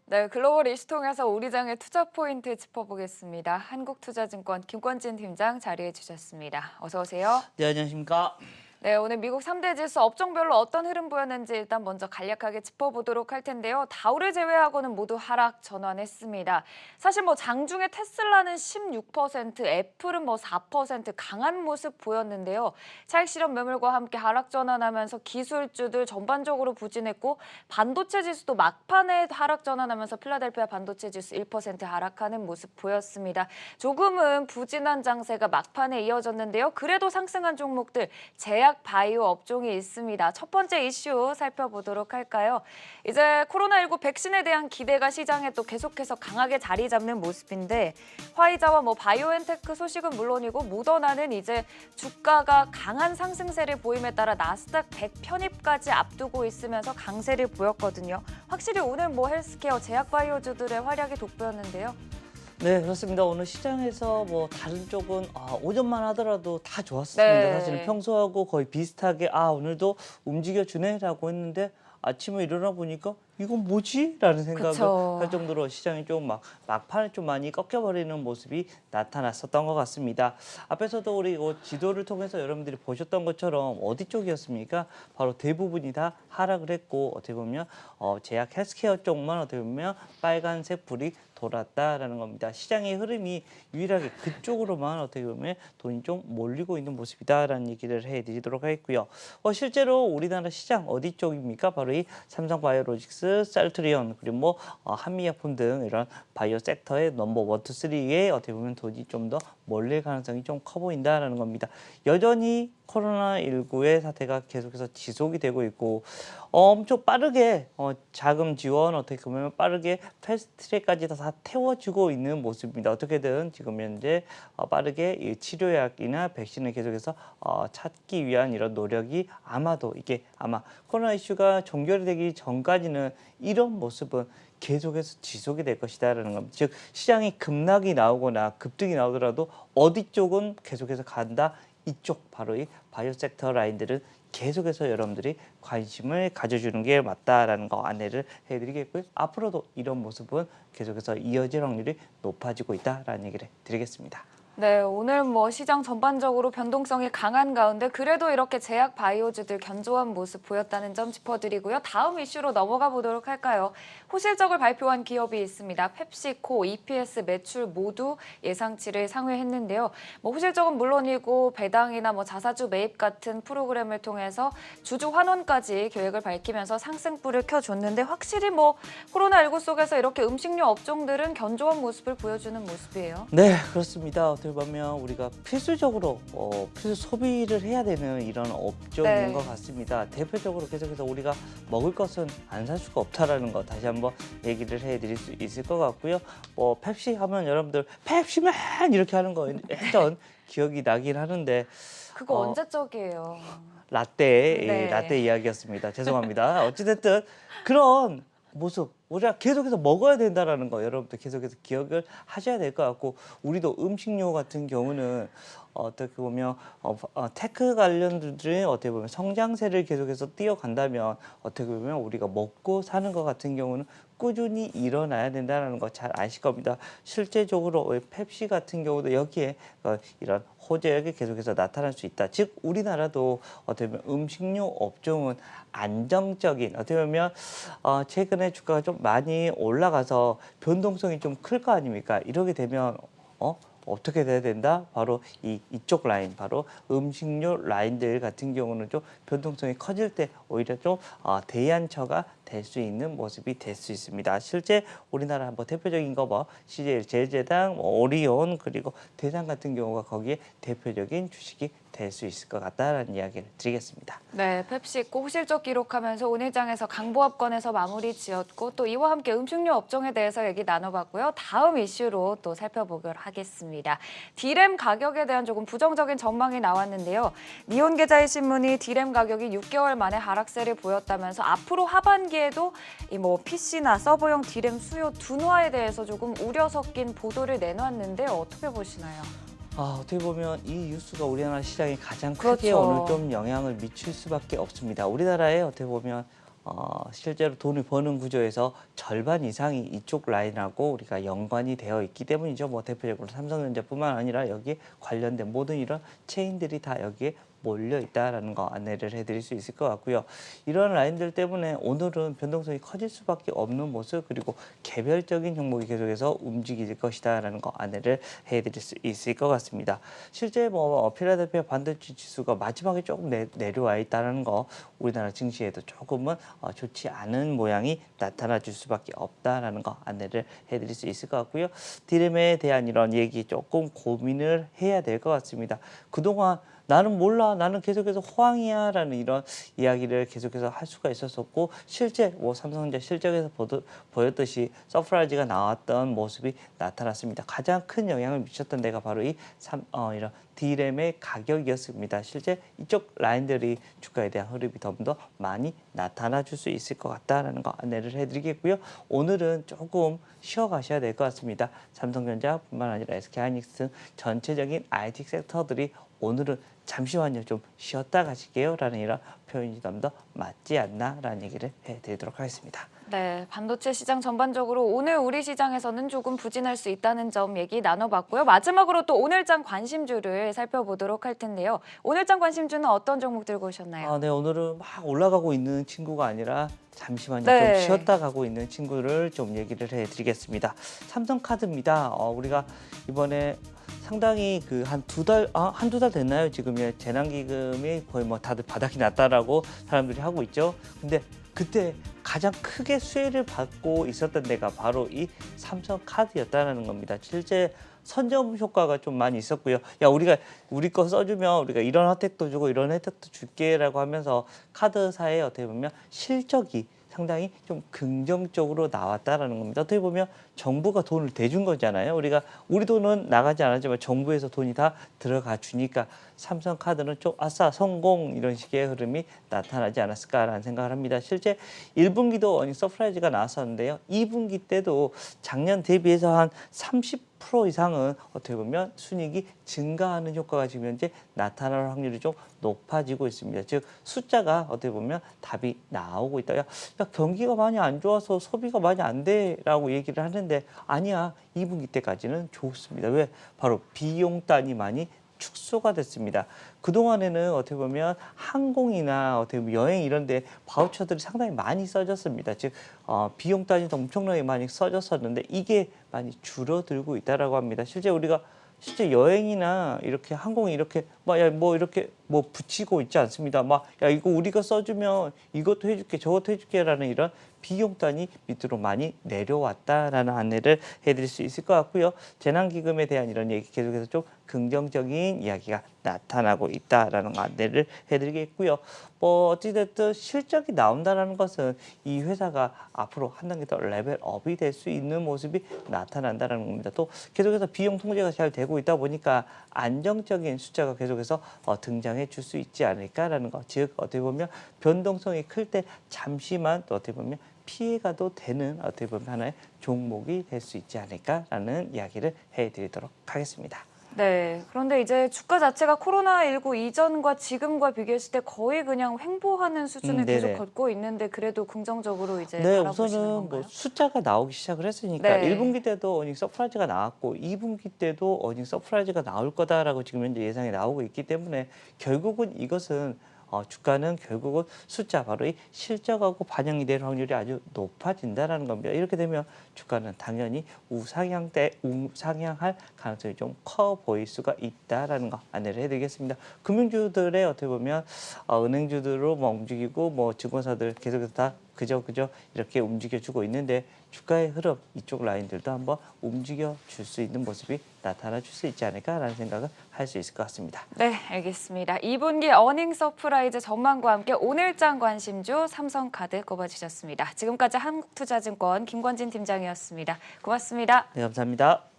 네, 글로벌 이슈 통해서 우리 장의 투자 포인트 짚어보겠습니다. 한국투자증권 김권진 팀장 자리해 주셨습니다. 어서 오세요. 네, 안녕하십니까? 네, 오늘 미국 3대 지수 업종별로 어떤 흐름 보였는지 일단 먼저 간략하게 짚어보도록 할 텐데요. 다우를 제외하고는 모두 하락 전환했습니다. 사실 장중에 테슬라는 16%, 애플은 4% 강한 모습 보였는데요. 차익 실현 매물과 함께 하락 전환하면서 기술주들 전반적으로 부진했고 반도체 지수도 막판에 하락 전환하면서 필라델피아 반도체 지수 1% 하락하는 모습 보였습니다. 조금은 부진한 장세가 막판에 이어졌는데요. 그래도 상승한 종목들 제약 바이오 업종이 있습니다. 첫 번째 이슈 살펴보도록 할까요? 이제 코로나19 백신에 대한 기대가 시장에 또 계속해서 강하게 자리 잡는 모습인데 화이자와 바이오엔테크 소식은 물론이고 모더나는 이제 주가가 강한 상승세를 보임에 따라 나스닥 100 편입까지 앞두고 있으면서 강세를 보였거든요. 확실히 오늘 헬스케어 제약 바이오주들의 활약이 돋보였는데요. 네, 그렇습니다. 오늘 시장에서 다른 쪽은 오전만 하더라도 다 좋았습니다. 네. 사실 평소하고 거의 비슷하게 오늘도 움직여주네라고 했는데 아침에 일어나 보니까 이건 뭐지? 라는 생각을 그쵸. 할 정도로 시장이 좀 막판에 좀 많이 꺾여버리는 모습이 나타났었던 것 같습니다. 앞에서도 우리 지도를 통해서 여러분들이 보셨던 것처럼 어디 쪽이었습니까? 바로 대부분이 다 하락을 했고 어떻게 보면 제약 헬스케어 쪽만 어떻게 보면 빨간색 불이 돌았다라는 겁니다. 시장의 흐름이 유일하게 그쪽으로만 어떻게 보면 돈이 좀 몰리고 있는 모습이다라는 얘기를 해드리도록 하겠고요. 실제로 우리나라 시장 어디 쪽입니까? 바로 이 삼성바이오로직스, 셀트리온 그리고 한미약품 등 이런 바이오 섹터의 넘버 1, 2, 3에 어떻게 보면 돈이 좀 더 몰릴 가능성이 좀 커 보인다라는 겁니다. 여전히 코로나19의 사태가 계속해서 지속이 되고 있고 엄청 빠르게 자금 지원 어떻게 보면 빠르게 패스트트랙까지 다 태워주고 있는 모습입니다. 어떻게든 지금 현재 빠르게 이 치료약이나 백신을 계속해서 찾기 위한 이런 노력이 아마도 이게 아마 코로나 이슈가 종결이 되기 전까지는 이런 모습은 계속해서 지속이 될 것이다라는 겁니다. 즉 시장이 급락이 나오거나 급등이 나오더라도 어디 쪽은 계속해서 간다. 이쪽 바로 이 바이오 섹터 라인들은 계속해서 여러분들이 관심을 가져주는 게 맞다라는 거 안내를 해드리겠고요. 앞으로도 이런 모습은 계속해서 이어질 확률이 높아지고 있다라는 얘기를 드리겠습니다. 네, 오늘 시장 전반적으로 변동성이 강한 가운데 그래도 이렇게 제약 바이오주들 견조한 모습 보였다는 점 짚어드리고요. 다음 이슈로 넘어가 보도록 할까요? 호실적을 발표한 기업이 있습니다. 펩시코, EPS 매출 모두 예상치를 상회했는데요. 호실적은 물론이고 배당이나 자사주 매입 같은 프로그램을 통해서 주주 환원까지 계획을 밝히면서 상승불을 켜줬는데 확실히 코로나19 속에서 이렇게 음식료 업종들은 견조한 모습을 보여주는 모습이에요. 네, 그렇습니다. 어떻게 보면 우리가 필수적으로 필수 소비를 해야 되는 이런 업종인 네. 것 같습니다. 대표적으로 계속해서 우리가 먹을 것은 안 살 수가 없다라는 거 다시 한번 얘기를 해드릴 수 있을 것 같고요. 펩시 하면 여러분들 펩시맨 이렇게 하는 거 예전 기억이 나긴 하는데 그거 언제적이에요? 라떼, 네. 라떼 이야기였습니다. 죄송합니다. 어찌됐든 그런 모습 우리가 계속해서 먹어야 된다라는 거 여러분들 계속해서 기억을 하셔야 될 것 같고 우리도 음식료 같은 경우는 어떻게 보면 테크 관련들이 어떻게 보면 성장세를 계속해서 뛰어간다면 어떻게 보면 우리가 먹고 사는 것 같은 경우는 꾸준히 일어나야 된다는 거 잘 아실 겁니다. 실제적으로 펩시 같은 경우도 여기에 이런 호재력이 계속해서 나타날 수 있다. 즉 우리나라도 어떻게 보면 음식료 업종은 안정적인 어떻게 보면 최근에 주가가 좀 많이 올라가서 변동성이 좀 클 거 아닙니까? 이렇게 되면 어떻게 돼야 된다? 바로 이쪽 라인, 바로 음식료 라인들 같은 경우는 좀 변동성이 커질 때 오히려 좀 대안처가 될 수 있는 모습이 될 수 있습니다. 실제 우리나라 대표적인 거 CJ 제일제당, 오리온 그리고 대상 같은 경우가 거기에 대표적인 주식이 될 수 있을 것 같다라는 이야기를 드리겠습니다. 네, 펩시코 호실적 기록하면서 오늘 장에서 강보합권에서 마무리 지었고 또 이와 함께 음식료 업종에 대해서 얘기 나눠봤고요. 다음 이슈로 또 살펴보도록 하겠습니다. D램 가격에 대한 조금 부정적인 전망이 나왔는데요. 니온계좌의 신문이 D램 가격이 6개월 만에 하락세를 보였다면서 앞으로 하반기에도 PC나 서버용 D램 수요 둔화에 대해서 조금 우려 섞인 보도를 내놨는데 어떻게 보시나요? 어떻게 보면 이 뉴스가 우리나라 시장에 가장 크게 그렇죠. 오늘 좀 영향을 미칠 수밖에 없습니다. 우리나라에 어떻게 보면 실제로 돈을 버는 구조에서 절반 이상이 이쪽 라인하고 우리가 연관이 되어 있기 때문이죠. 뭐 대표적으로 삼성전자뿐만 아니라 여기에 관련된 모든 이런 체인들이 다 여기에 몰려 있다라는 거 안내를 해드릴 수 있을 것 같고요. 이런 라인들 때문에 오늘은 변동성이 커질 수밖에 없는 모습, 그리고 개별적인 종목이 계속해서 움직일 것이다라는 거 안내를 해드릴 수 있을 것 같습니다. 실제 뭐 필라델피아 반도체 지수가 마지막에 조금 내려와 있다는 거, 우리나라 증시에도 조금은 좋지 않은 모양이 나타나 줄 수밖에 없다라는 거 안내를 해드릴 수 있을 것 같고요. 디램에 대한 이런 얘기 조금 고민을 해야 될 것 같습니다. 그동안 나는 몰라, 나는 계속해서 호황이야 라는 이런 이야기를 계속해서 할 수가 있었었고, 실제 뭐 삼성전자 실적에서 보였듯이 서프라이즈가 나왔던 모습이 나타났습니다. 가장 큰 영향을 미쳤던 데가 바로 이런 D램의 가격이었습니다. 실제 이쪽 라인들이 주가에 대한 흐름이 좀 더 많이 나타나 줄 수 있을 것 같다라는 거 안내를 해드리겠고요. 오늘은 조금 쉬어 가셔야 될 것 같습니다. 삼성전자뿐만 아니라 SK하이닉스 등 전체적인 IT 섹터들이 오늘은 잠시만요, 좀 쉬었다 가실게요 라는 이런 표현이 좀 더 맞지 않나라는 얘기를 해드리도록 하겠습니다. 네, 반도체 시장 전반적으로 오늘 우리 시장에서는 조금 부진할 수 있다는 점 얘기 나눠봤고요. 마지막으로 또 오늘장 관심주를 살펴보도록 할 텐데요. 오늘장 관심주는 어떤 종목 들고 오셨나요? 네, 오늘은 막 올라가고 있는 친구가 아니라 잠시만요, 네. 좀 쉬었다 가고 있는 친구를 좀 얘기를 해드리겠습니다. 삼성카드입니다. 우리가 이번에 상당히 그 한두 달 됐나요? 지금 재난기금이 거의 뭐 다들 바닥이 났다라고 사람들이 하고 있죠. 근데 그때 가장 크게 수혜를 받고 있었던 데가 바로 이 삼성카드였다는 겁니다. 실제 선점 효과가 좀 많이 있었고요. 야, 우리 거 써주면 우리가 이런 혜택도 주고 이런 혜택도 줄게라고 하면서 카드사의 어떻게 보면 실적이 상당히 좀 긍정적으로 나왔다라는 겁니다. 어떻게 보면 정부가 돈을 대준 거잖아요. 우리 돈은 나가지 않았지만 정부에서 돈이 다 들어가 주니까 삼성카드는 좀 아싸 성공, 이런 식의 흐름이 나타나지 않았을까라는 생각을 합니다. 실제 1분기도 어닝 서프라이즈가 나왔었는데요. 2분기 때도 작년 대비해서 한 30% 이상은 어떻게 보면 순이익이 증가하는 효과가 지금 현재 나타날 확률이 좀 높아지고 있습니다. 즉 숫자가 어떻게 보면 답이 나오고 있다. 야, 경기가 많이 안 좋아서 소비가 많이 안 돼라고 얘기를 하는데, 아니야, 2분기 때까지는 좋습니다. 왜? 바로 비용단이 많이 축소가 됐습니다. 그동안에는 어떻게 보면 항공이나 어떻게 보면 여행 이런 데 바우처들이 상당히 많이 써졌습니다. 즉 비용 단위도 엄청나게 많이 써졌었는데 이게 많이 줄어들고 있다라고 합니다. 실제 여행이나 이렇게 항공이 이렇게 이렇게 붙이고 있지 않습니다. 이거 우리가 써주면 이것도 해줄게 저것도 해줄게라는 이런 비용 단위 밑으로 많이 내려왔다라는 안내를 해드릴 수 있을 것 같고요. 재난기금에 대한 이런 얘기 계속해서 좀 긍정적인 이야기가 나타나고 있다라는 안내를 해드리겠고요. 어찌됐든 실적이 나온다는 것은 이 회사가 앞으로 한 단계 더 레벨업이 될 수 있는 모습이 나타난다는 겁니다. 또 계속해서 비용 통제가 잘 되고 있다 보니까 안정적인 숫자가 계속해서 등장해 줄 수 있지 않을까라는 것. 즉 어떻게 보면 변동성이 클 때 잠시만 또 어떻게 보면 피해가도 되는 어떻게 보면 하나의 종목이 될 수 있지 않을까라는 이야기를 해드리도록 하겠습니다. 네, 그런데 이제 주가 자체가 코로나19 이전과 지금과 비교했을 때 거의 그냥 횡보하는 수준을 계속 네네. 걷고 있는데 그래도 긍정적으로 이제 네, 바라보시는 우선은 건가요? 숫자가 나오기 시작을 했으니까 네. 1분기 때도 어닝 서프라이즈가 나왔고 2분기 때도 어닝 서프라이즈가 나올 거다라고 지금 현재 예상이 나오고 있기 때문에 결국은 이것은 주가는 결국은 숫자, 바로 이 실적하고 반영이 될 확률이 아주 높아진다라는 겁니다. 이렇게 되면 주가는 당연히 우상향할 가능성이 좀 커 보일 수가 있다라는 거 안내를 해드리겠습니다. 금융주들의 어떻게 보면 은행주들로 움직이고 증권사들 계속해서 다 그저 이렇게 움직여주고 있는데, 주가의 흐름 이쪽 라인들도 한번 움직여 줄 수 있는 모습이 나타나 줄 수 있지 않을까라는 생각을 할 수 있을 것 같습니다. 네, 알겠습니다. 2분기 어닝 서프라이즈 전망과 함께 오늘장 관심주 삼성카드 꼽아주셨습니다. 지금까지 한국투자증권 김권진 팀장이었습니다. 고맙습니다. 네, 감사합니다.